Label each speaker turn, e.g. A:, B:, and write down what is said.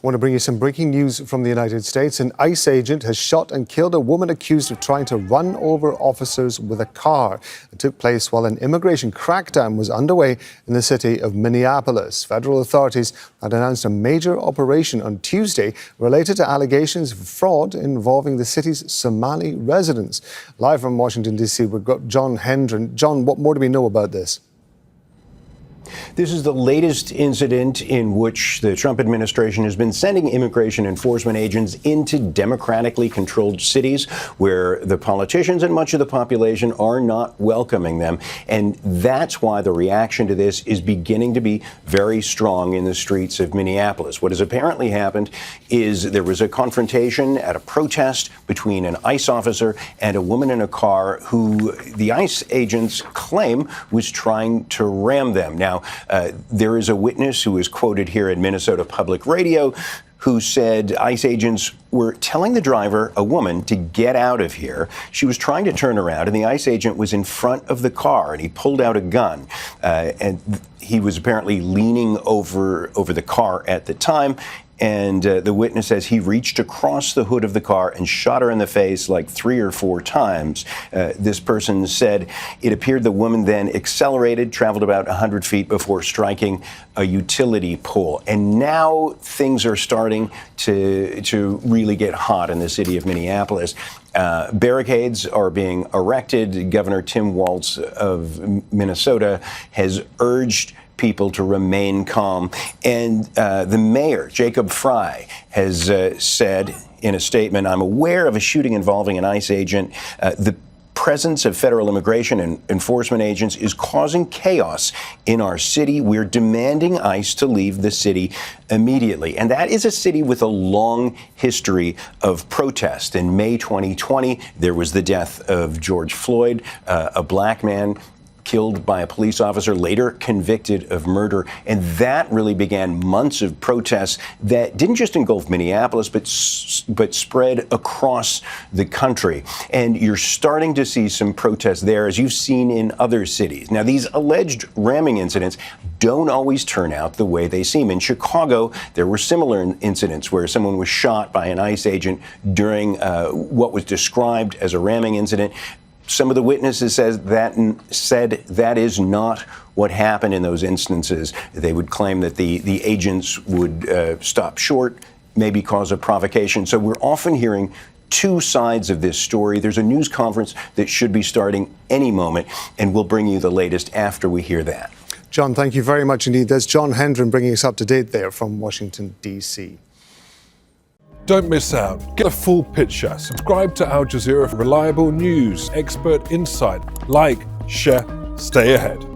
A: want to bring you some breaking news from the United States. An ICE agent has shot and killed a woman accused of trying to run over officers with a car. It took place while an immigration crackdown was underway in the city of Minneapolis. Federal authorities had announced a major operation on Tuesday related to allegations of fraud involving the city's Somali residents. Live from Washington, D.C., we've got John Hendren. John, what more do we know about this?
B: This is the latest incident in which the Trump administration has been sending immigration enforcement agents into democratically controlled cities where the politicians and much of the population are not welcoming them. And that's why the reaction to this is beginning to be very strong in the streets of Minneapolis. What has apparently happened is there was a confrontation at a protest between an ICE officer and a woman in a car who the ICE agents claim was trying to ram them. Now, there is a witness who is quoted here at Minnesota Public Radio who said ICE agents were telling the driver, a woman, to get out of here. She was trying to turn around, and the ICE agent was in front of the car, and he pulled out a gun. And he was apparently leaning over the car at the time. And the witness says he reached across the hood of the car and shot her in the face like 3 or 4 times. This person said it appeared the woman then accelerated, traveled about 100 feet before striking a utility pole. And now things are starting to really get hot in the city of Minneapolis. Barricades are being erected. Governor Tim Walz of Minnesota has urged people to remain calm. And the mayor, Jacob Frey, has said in a statement, I'm aware of a shooting involving an ICE agent. The presence of federal immigration and enforcement agents is causing chaos in our city. We're demanding ICE to leave the city immediately. And that is a city with a long history of protest. In May 2020, there was the death of George Floyd, a black man killed by a police officer, later convicted of murder. And that really began months of protests that didn't just engulf Minneapolis, but spread across the country. And you're starting to see some protests there, as you've seen in other cities. Now, these alleged ramming incidents don't always turn out the way they seem. In Chicago, there were similar incidents where someone was shot by an ICE agent during what was described as a ramming incident. Some of the witnesses said that is not what happened in those instances. They would claim that the agents would stop short, maybe cause a provocation. So we're often hearing two sides of this story. There's a news conference that should be starting any moment, and we'll bring you the latest after we hear that.
A: John, thank you very much indeed. There's John Hendren bringing us up to date there from Washington, D.C.
C: Don't miss out. Get a full picture. Subscribe to Al Jazeera for reliable news, expert insight. Like, share, stay ahead.